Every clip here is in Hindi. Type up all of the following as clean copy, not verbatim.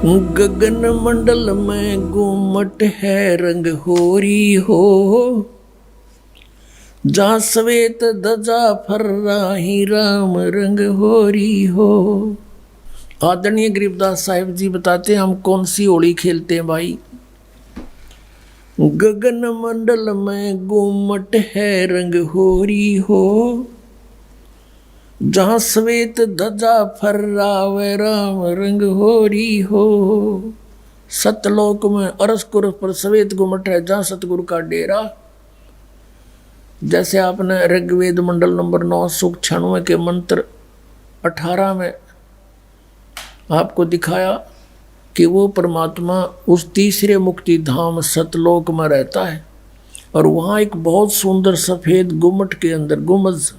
गगन मंडल में गुमट है रंग होरी हो, जहाँ श्वेत ध्वजा फर्राही राम रंग होरी हो। आदरणीय गरीबदास साहिब जी बताते हैं हम कौन सी होली खेलते हैं भाई। गगन मंडल में गुमट है रंग होरी हो, जहाँ श्वेत ध्वजा फर्रावे राम रंग होरी हो। सतलोक में अरसकुर पर श्वेत गुमट है, जहाँ सतगुरु का डेरा। जैसे आपने ऋग्वेद मंडल नंबर 9 सूक्त 96 के मंत्र 18 में आपको दिखाया कि वो परमात्मा उस तीसरे मुक्ति धाम सतलोक में रहता है, और वहाँ एक बहुत सुंदर सफ़ेद गुम्मट के अंदर गुम्बज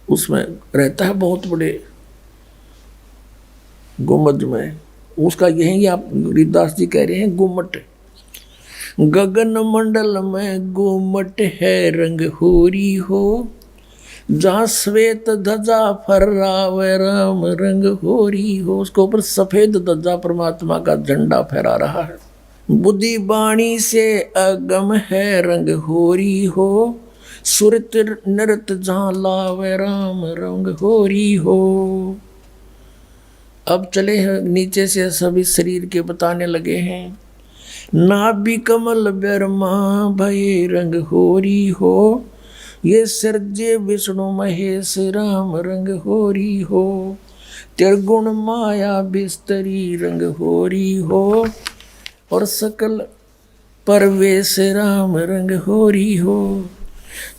उसमें रहता है, बहुत बड़े गुम्बज में। उसका यही आप गरीबदास जी कह रहे हैं गुम्मट। गगन मंडल में गुम्मट है रंग होरी हो, जहाँ श्वेत ध्वजा फर्रावे राम रंग होरी हो। उसके ऊपर सफेद ध्वजा परमात्मा का झंडा फहरा रहा है। बुद्धि बाणी से अगम है रंग होरी हो, सुरत नृत जहाँ लावे राम रंग होरी हो। अब चले हैं नीचे से सभी शरीर के बताने लगे हैं। नाभि कमल ब्रह्मा भय रंग होरी हो, ये सर्जे विष्णु महेश राम रंग होरी हो। त्रिगुण माया बिस्तरी रंग होरी हो, और सकल परवेश राम रंग होरी हो।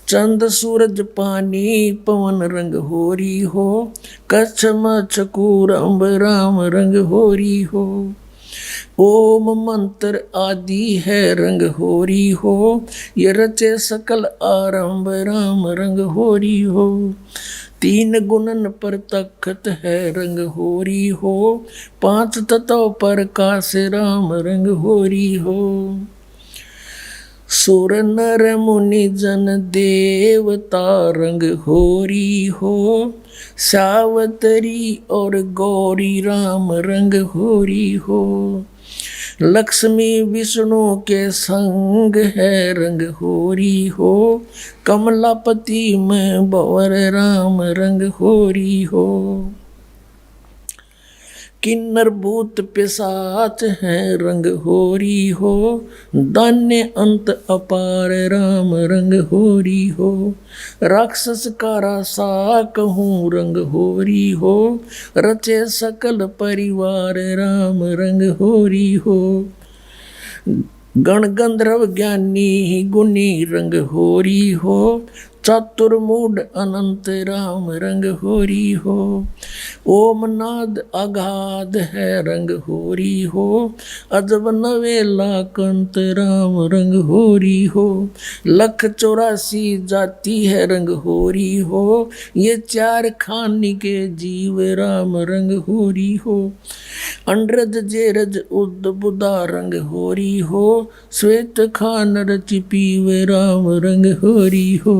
चंद सूरज पानी पवन रंग होरी हो, कच्छ मच्छ कूरम्ब राम रंग होरी हो। ओम मंत्र आदि है रंग होरी हो, ये रचे सकल आरंभ राम रंग होरी हो। तीन गुणन पर तखत है रंग होरी हो, पांच तत्व पर काश राम रंग होरी हो। सुर नर मुनि जन देवता रंग होरी हो, सावतरी और गौरी राम रंग होरी हो। लक्ष्मी विष्णु के संग है रंग होरी हो, कमलापति में भंवर राम रंग होरी हो। किन्नर भूत पिशाच है रंग होरी हो, दान्य अंत अपार राम रंग होरी हो। राक्षस का रासा कहूँ रंग होरी हो, रचे सकल परिवार राम रंग होरी हो। गण गंधर्व ज्ञानी गुनी रंग होरी हो, चतुर्मूड अनंत राम रंग होरी हो। ओम नाद अगाध है रंग होरी हो, अजब नवेला कंत राम रंग होरी हो। लख 84 जाति है रंग होरी हो, ये चार खानी के जीव राम रंग होरी हो। अंड्रज जेरज उद बुदा रंग होरी हो, श्वेत खान रचि पीवे राम रंग होरी हो।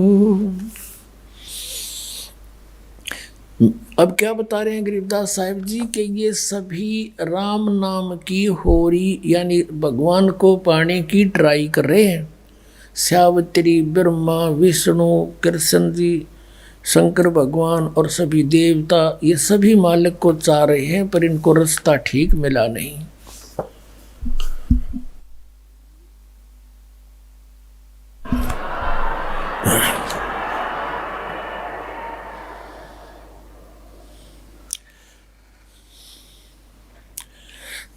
अब क्या बता रहे हैं गरीबदास साहिब जी कि ये सभी राम नाम की होरी यानी भगवान को पाने की ट्राई कर रहे हैं। सावित्री, ब्रह्मा, विष्णु, कृष्ण जी, शंकर भगवान और सभी देवता, ये सभी मालिक को चाह रहे हैं, पर इनको रास्ता ठीक मिला नहीं।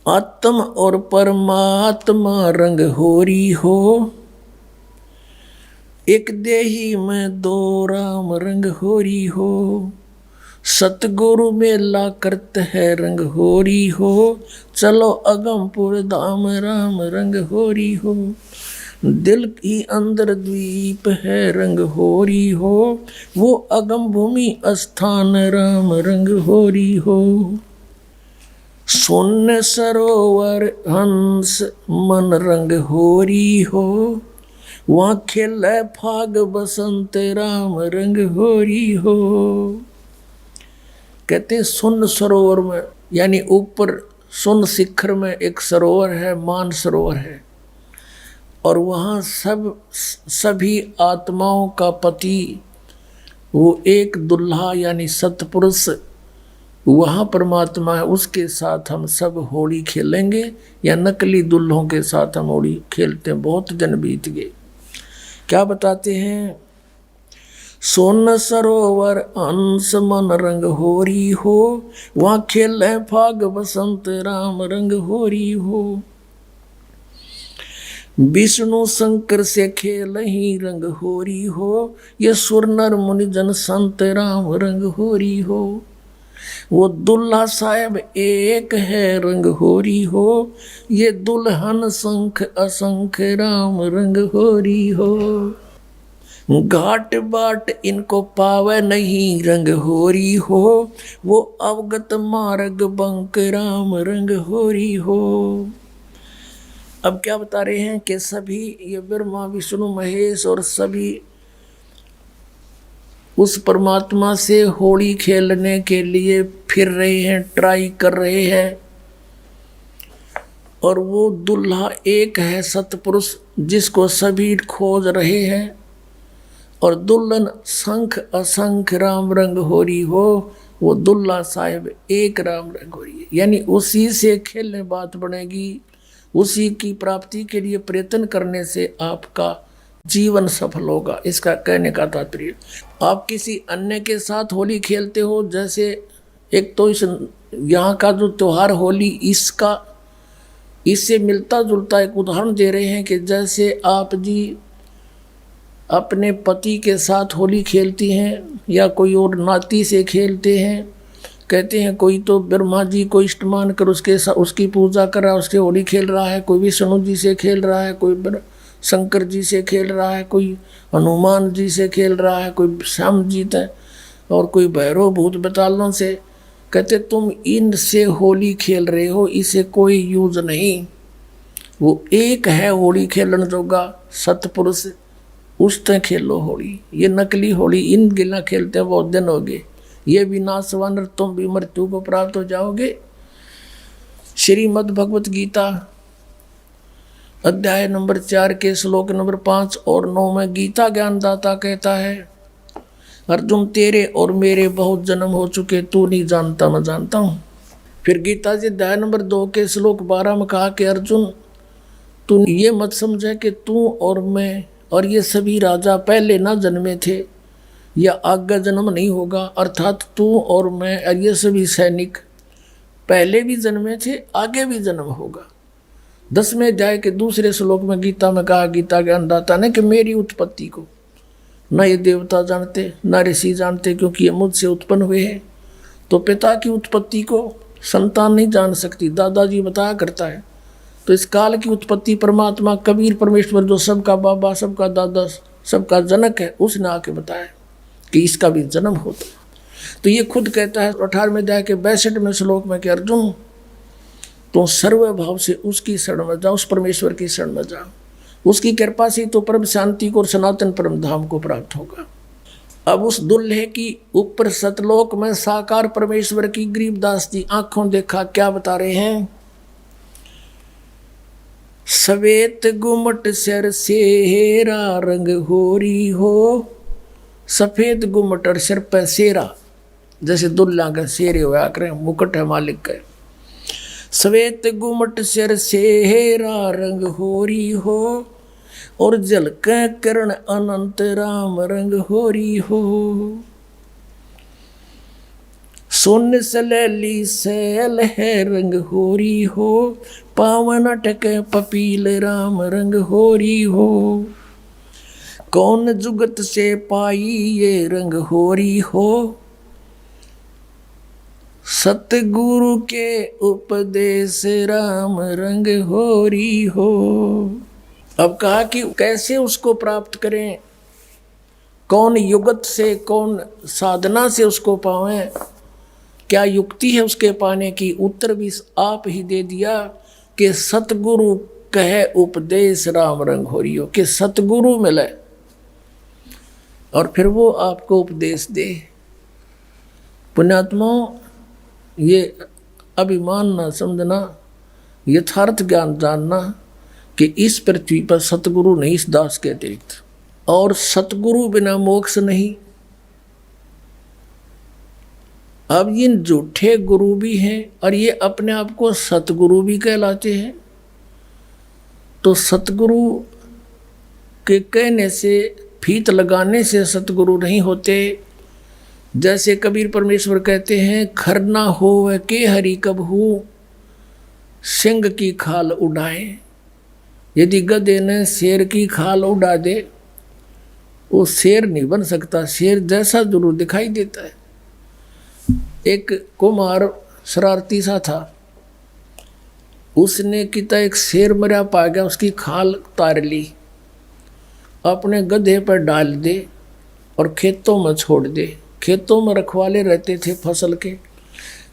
आत्म और परमात्मा रंग होरी हो, एक देही में दो राम रंग होरी हो। सतगुरु मेला करते है रंग होरी हो, चलो अगमपुर धाम राम रंग होरी हो। दिल की अंदर द्वीप है रंग होरी हो, वो अगम भूमि स्थान राम रंग होरी हो। शून्य सरोवर हंस मन रंग होरी हो, वहाँ खेले फाग बसंत राम रंग होरी हो। कहते हैं शून्य सरोवर में, यानी ऊपर सुन शिखर में एक सरोवर है, मान सरोवर है, और वहाँ सभी आत्माओं का पति वो एक दुल्हा यानी सतपुरुष वहाँ परमात्मा है, उसके साथ हम सब होली खेलेंगे, या नकली दुल्हों के साथ हम होली खेलते हैं। बहुत दिन बीत गए। क्या बताते हैं? सोन सरोवर अंश मन रंग होरी हो, वहाँ खेल है फाग बसंत राम रंग होरी हो। विष्णु शंकर से खेल ही रंग होरी हो, ये सुर नर मुनि जन संत राम रंग होरी हो। वो दुल्हा साहब एक है रंग होरी हो, ये दुल्हन शंख असंख राम रंग होरी हो। घाट बाट इनको पावे नहीं रंग होरी हो, वो अवगत मार्ग बंक राम रंग होरी हो। अब क्या बता रहे हैं कि सभी ये ब्रह्मा विष्णु महेश और सभी उस परमात्मा से होली खेलने के लिए फिर रहे हैं, ट्राई कर रहे हैं, और वो दुल्हा एक है सतपुरुष जिसको सभी खोज रहे हैं, और दुल्हन शंख असंख राम रंग होरी हो, वो दुल्हा साहिब एक राम रंग होरी है। यानी उसी से खेलने बात बनेगी, उसी की प्राप्ति के लिए प्रयत्न करने से आपका जीवन सफल होगा। इसका कहने का तात्पर्य, आप किसी अन्य के साथ होली खेलते हो, जैसे एक तो इस यहाँ का जो त्योहार होली इससे मिलता जुलता एक उदाहरण दे रहे हैं कि जैसे आप जी अपने पति के साथ होली खेलती हैं या कोई और नाती से खेलते हैं। कहते हैं कोई तो ब्रह्मा जी को इष्टमान कर उसकी पूजा कर रहा है, उसके होली खेल रहा है, कोई विष्णु जी से खेल रहा है, कोई शंकर जी से खेल रहा है, कोई हनुमान जी से खेल रहा है, कोई श्याम जी है, और कोई भैरव भूत बतालों से। कहते तुम इनसे होली खेल रहे हो, इसे कोई यूज नहीं। वो एक है होली खेलन जोगा सतपुरुष, उससे खेलो होली। ये नकली होली इन गिला खेलते हैं, बहुत दिन हो गए। ये विनाशवान, तुम भी मृत्यु को प्राप्त हो जाओगे। श्रीमद् भगवत गीता अध्याय नंबर 4 के श्लोक नंबर 5 और 9 में गीता ज्ञानदाता कहता है, अर्जुन तेरे और मेरे बहुत जन्म हो चुके, तू नहीं जानता मैं जानता हूँ। फिर गीता जी अध्याय नंबर 2 के श्लोक 12 में कहा कि अर्जुन तू ये मत समझे कि तू और मैं और ये सभी राजा पहले ना जन्मे थे या आगे जन्म नहीं होगा, अर्थात तू और मैं और ये सभी सैनिक पहले भी जन्मे थे, आगे भी जन्म होगा। 10वें अध्याय के दूसरे श्लोक में गीता में कहा गीता ज्ञानदाता ने कि मेरी उत्पत्ति को न ये देवता जानते न ऋषि जानते, क्योंकि ये मुझसे उत्पन्न हुए हैं। तो पिता की उत्पत्ति को संतान नहीं जान सकती, दादाजी बताया करता है। तो इस काल की उत्पत्ति परमात्मा कबीर परमेश्वर जो सबका बाबा सबका दादा सबका जनक है, उसने आके बताया कि इसका भी जन्म होता है। तो ये खुद कहता है 18वें अध्याय के 62वें श्लोक में कि अर्जुन तो सर्वभाव से उसकी शरण में जाओ, उस परमेश्वर की शरण में जाओ, उसकी कृपा से तो परम शांति को और सनातन परम धाम को प्राप्त होगा। अब उस दुल्हे की ऊपर सतलोक में साकार परमेश्वर की गरीबदास जी आंखों देखा क्या बता रहे हैं, सवेत गुमट सिर सेरा रंग होरी हो। सफेद गुमट और सिर पर सेरा, जैसे दुल्ला का शेरे हुआ करें, मुकुट है मालिक का। सवेत गुमट सिर सेरा रंग होरी हो, और जलक करण अनंत राम रंग होरी हो। सोन सलैली सैल है रंग होरी हो, पावन अटक पपील राम रंग होरी हो। कौन जुगत से पाई ये रंग होरी हो, सतगुरु के उपदेश राम रंग होरी हो। अब कहा कि कैसे उसको प्राप्त करें, कौन युगत से कौन साधना से उसको पावें, क्या युक्ति है उसके पाने की। उत्तर भी आप ही दे दिया कि सतगुरु कहे उपदेश राम रंग होरी हो, कि सतगुरु मिले और फिर वो आपको उपदेश दे। पुण्यात्माओं, ये अभिमान न समझना, यथार्थ ज्ञान जानना कि इस पृथ्वी पर सतगुरु नहीं इस दास के अतिरिक्त, और सतगुरु बिना मोक्ष नहीं। अब ये झूठे गुरु भी हैं और ये अपने आप को सतगुरु भी कहलाते हैं। तो सतगुरु के कहने से, फीत लगाने से सतगुरु नहीं होते। जैसे कबीर परमेश्वर कहते हैं, खरना हो वह के हरि कब हो, सिंह की खाल उड़ाए। यदि गधे ने शेर की खाल उड़ा दे, वो शेर नहीं बन सकता, शेर जैसा जरूर दिखाई देता है। एक कुम्हार शरारती सा था, उसने किता एक शेर मरा पा गया, उसकी खाल तार ली, अपने गधे पर डाल दे और खेतों में छोड़ दे। खेतों में रखवाले रहते थे फसल के।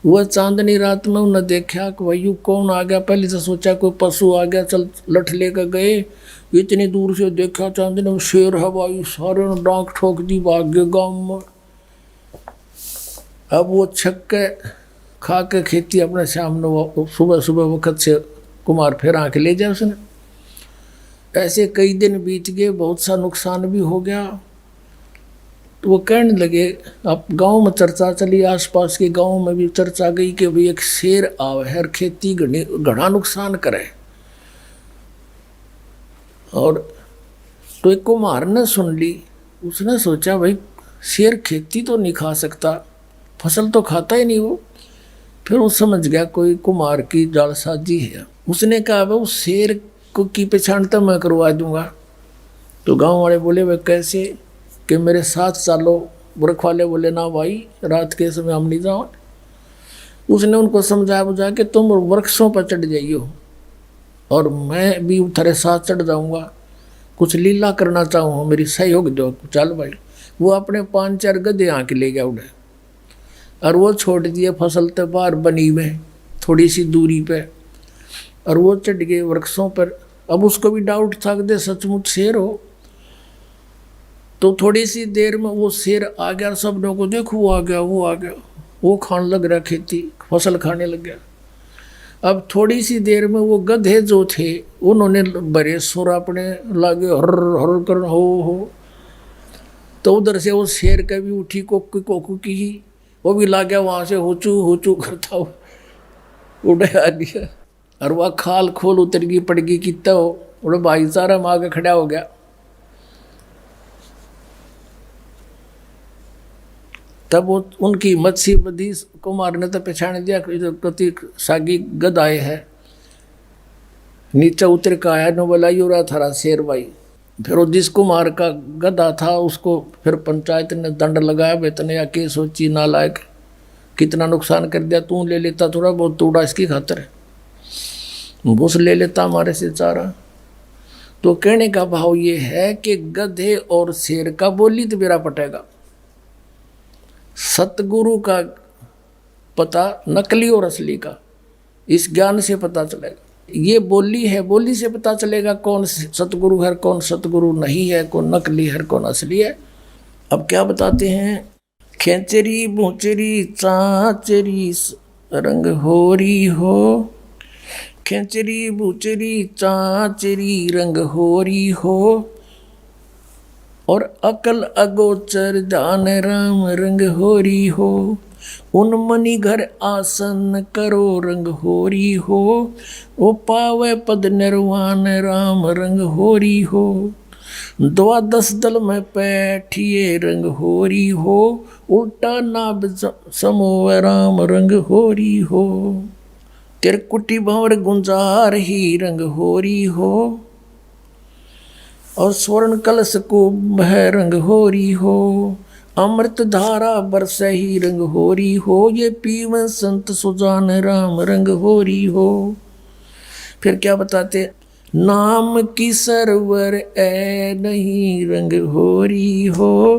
वह चांदनी रात में उन्हें देखा कि भाई कौन आ गया। पहले से सोचा कोई पशु आ गया, चल लठ लेकर गए। इतनी दूर से देखा चांदनी में शेर है भाई, सारे ने डांक ठोक दी, भाग गए गाँव में। अब वो छक्के खा के खेती अपने सामने, वो सुबह सुबह वक्त से कुमार फिर आके ले जाए उसने। ऐसे कई दिन बीत गए, बहुत सा नुकसान भी हो गया। तो वो कहने लगे, अब गांव में चर्चा चली, आसपास के गांव में भी चर्चा गई कि भाई एक शेर आवे है और खेती घना नुकसान करे। और तो एक कुम्हार ने सुन ली, उसने सोचा भाई शेर खेती तो नहीं खा सकता, फसल तो खाता ही नहीं वो। फिर वो समझ गया कोई कुम्हार की जालसाजी है। उसने कहा भाई उस शेर को की पहचान तो मैं करवा दूंगा। तो गांव वाले बोले भाई कैसे, कि मेरे साथ चलो। रखवाले बोले ना भाई, रात के समय हम नहीं जाओ। उसने उनको समझा बुझा के तुम वृक्षों पर चढ़ जाइयो और मैं भी तेरे साथ चढ़ जाऊंगा, कुछ लीला करना चाहूँ, मेरी सहयोग दो। चल भाई। वो अपने 5-4 गधे आके ले गया उड़े और वो छोड़ दिए फसल तो बाहर बनी में थोड़ी सी दूरी पे, और वो चढ़ गए वृक्षों पर। अब उसको भी डाउट था कि सचमुच शेर हो। तो थोड़ी सी देर में वो शेर आ गया, सब लोगों को देखो वो आ गया, वो आ गया, वो खाने लग रहा, खेती फसल खाने लग गया। अब थोड़ी सी देर में वो गधे जो थे उन्होंने बड़े सुर अपने लागे हर हर कर हो। तो उधर से वो शेर का भी उठी कोकू कोकू की ही, वो भी ला गया वहाँ से होचू करता हो उड़े आ गया। और वह खाल खोल उतर गई, पड़ गई कितना हो, उड़े भाईचारा में आके खड़ा हो गया। तब वो उनकी मच्छी बदी कुमार ने तो पहचान दिया कति सागी गदाए है। नीचे उतर के आया, नो बोला यो रहा थारा शेर भाई। फिर वो जिस कुमार का गधा था उसको फिर पंचायत ने दंड लगाया, बेतने आके सोची नालायक, कितना नुकसान कर दिया, तू ले लेता थोड़ा बहुत तोड़ा इसकी खातर, भूस ले लेता हमारे से चारा। तो कहने का भाव ये है कि गधे और शेर का बोली तो मेरा पटेगा, सतगुरु का पता नकली और असली का इस ज्ञान से पता चलेगा। ये बोली है, बोली से पता चलेगा कौन सतगुरु है, कौन सतगुरु नहीं है, कौन नकली है, कौन असली है। अब क्या बताते हैं, खेचरी भूचरी चाचरी रंग होरी हो, खेचरी भूचरी चाचरी रंग होरी हो, और अकल अगोचर जान राम रंग होरी हो, उन मणि घर आसन करो रंग होरी हो, ओ पावे पद निर्वाण राम रंग होरी हो, 12 दल में बैठिए रंग होरी हो, उल्टा नाभ समोव राम रंग होरी हो, तिरकुटी भंवर गुंजार ही रंग होरी हो, और स्वर्ण कलश को बह रंग होरी हो, अमृत धारा बरस ही रंग होरी हो, ये पीव संत सुजान राम रंग होरी हो। फिर क्या बताते, नाम की सरवर ए नहीं रंग होरी हो,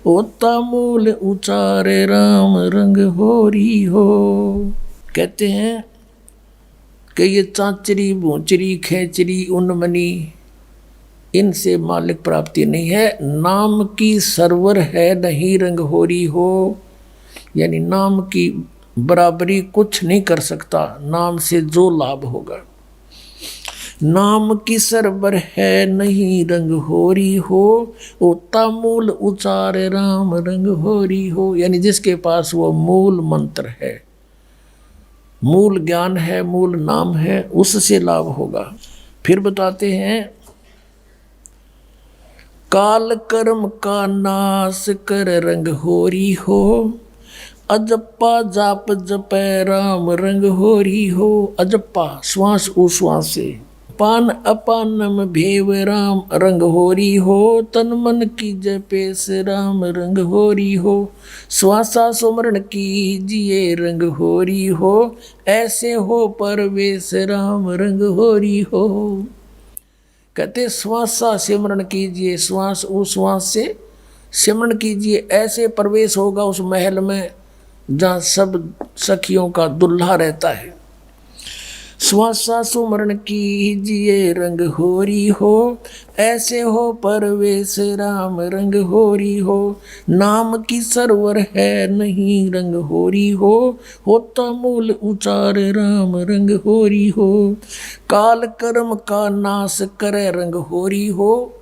होता मूल उचारे राम रंग होरी हो। कहते हैं कि ये चाचरी भूचरी खेचरी उन्मनी इनसे मालिक प्राप्ति नहीं है, नाम की सरवर है नहीं रंग होरी हो, यानी नाम की बराबरी कुछ नहीं कर सकता नाम से जो लाभ होगा। नाम की सरबर है नहीं रंग होरी हो, ओता मूल उचार राम रंग होरी हो। यानी जिसके पास वो मूल मंत्र है, मूल ज्ञान है, मूल नाम है, उससे लाभ होगा। फिर बताते हैं, काल कर्म का नाश कर रंग होरी हो, अजप्पा जाप जपै राम रंग होरी हो। अजप्पा श्वास उश्वास से, पान अपानम भेव राम रंग होरी हो, तन मन की जपेस राम रंग होरी हो। श्वासा सुमरण कीजिए रंग होरी हो, ऐसे हो परवेश राम रंग होरी हो। कहते श्वासा सिमरण कीजिए, श्वास उश्वास से सिमरण कीजिए, ऐसे प्रवेश होगा उस महल में जहाँ सब सखियों का दुल्हा रहता है। श्वासा सुमरण कीजिए रंग होरी हो, ऐसे हो परवेश राम रंग होरी हो। नाम की सरवर है नहीं रंग होरी हो, होता मूल उचार राम रंग होरी हो। काल कर्म का नाश करे रंग होरी हो,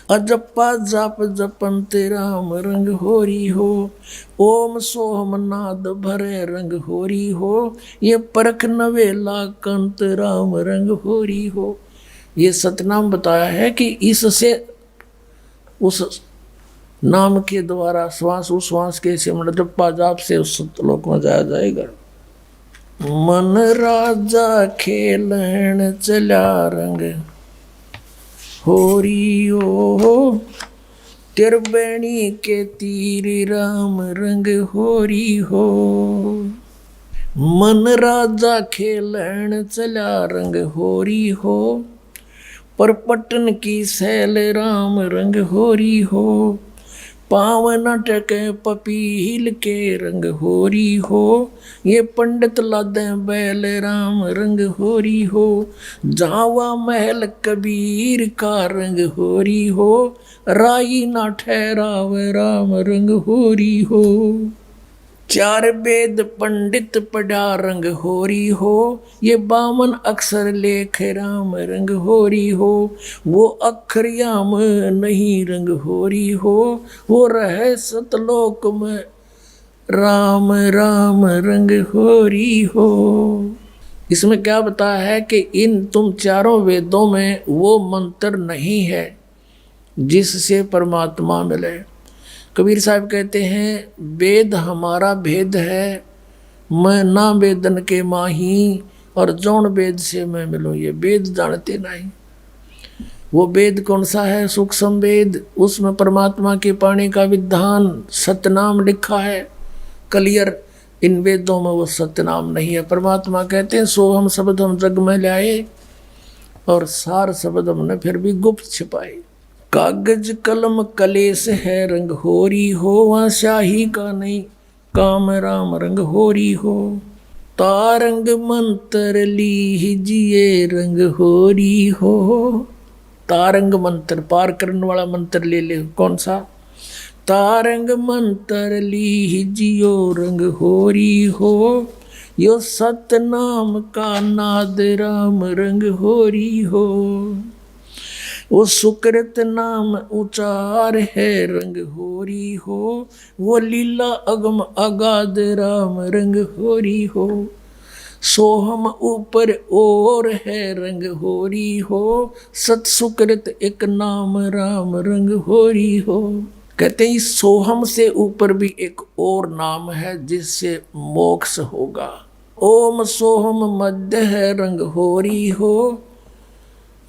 अजप्पा जाप जपंत राम रंग होरी हो। ओम सोहम नाद भरे रंग होरी हो, ये परख नवेला कंत राम रंग होरी हो। ये सतनाम बताया है कि इससे उस नाम के द्वारा श्वास उश्वास के सिमरण जप्पा जाप से उस सतलोक में जाया जाएगा। मन राजा खेलन चला रंग होरी ओ, तिरबेणी के तीर राम रंग होरी हो। मन राजा खेलन चला रंग होरी हो, पर पटन की सैल राम रंग होरी हो। पावन टके पपील के रंग होरी हो, ये पंडित लादे बैल राम रंग होरी हो। जावा महल कबीर का रंग होरी हो, राई ना ठहराव राम रंग होरी हो। चार वेद पंडित पढ़ा रंग होरी हो, ये 52 अक्षर लेख राम रंग होरी हो। वो अक्षर याम नहीं रंग होरी हो, वो रहे सतलोक में राम राम रंग होरी हो। इसमें क्या बताया है कि इन तुम चारों वेदों में वो मंत्र नहीं है जिससे परमात्मा मिले। कबीर साहब कहते हैं, वेद हमारा भेद है, मैं ना वेदन के माही, और जौन वेद से मैं मिलूँ, ये वेद जानते नहीं। वो वेद कौन सा है? सूक्ष्म वेद, उसमें परमात्मा के पाने का विधान सतनाम लिखा है क्लियर। इन वेदों में वो सतनाम नहीं है। परमात्मा कहते हैं, सोहम शब्द हम जग में लाए, और सार शब्द हमने फिर भी गुप्त छिपाए। कागज कलम कलेश है रंग होरी हो, वहाँ शाही का नहीं काम राम रंग होरी हो। तारंग मंत्र लीजिए रंग होरी हो। तारंग मंत्र पार करने वाला मंत्र ले ले। कौन सा? तारंग मंत्र लीजियो रंग होरी हो, यो सतनाम का नाद राम रंग होरी हो। वो सुकृत नाम उचार है रंग होरी हो, वो लीला अगम अगाध राम रंग होरी हो। सोहम ऊपर और है रंग होरी हो, सत सुकृत एक नाम राम रंग होरी हो। कहते हैं सोहम से ऊपर भी एक और नाम है जिससे मोक्ष होगा। ओम सोहम मध्य है रंग होरी हो,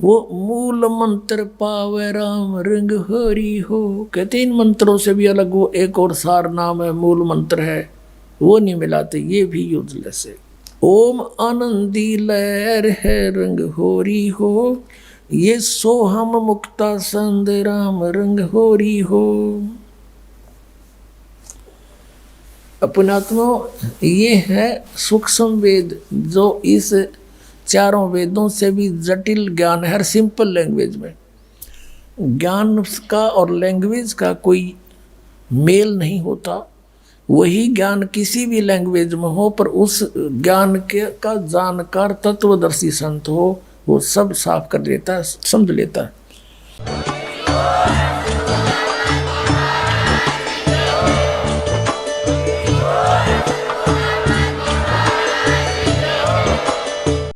वो मूल मंत्र पावे राम रंग होरी हो। कहते इन मंत्रों से भी अलग वो एक और सार नाम है, मूल मंत्र है, वो नहीं मिलाते, ये भी यूजलेस है। ओम आनंदी लहर है रंग होरी हो, ये सोहम मुक्ता संद राम रंग होरी हो। अपनात्मा ये है सूक्ष्म वेद, जो इस चारों वेदों से भी जटिल ज्ञान है। हर सिंपल लैंग्वेज में ज्ञान का और लैंग्वेज का कोई मेल नहीं होता, वही ज्ञान किसी भी लैंग्वेज में हो, पर उस ज्ञान के का जानकार तत्वदर्शी संत हो, वो सब साफ कर देता है, समझ लेता है।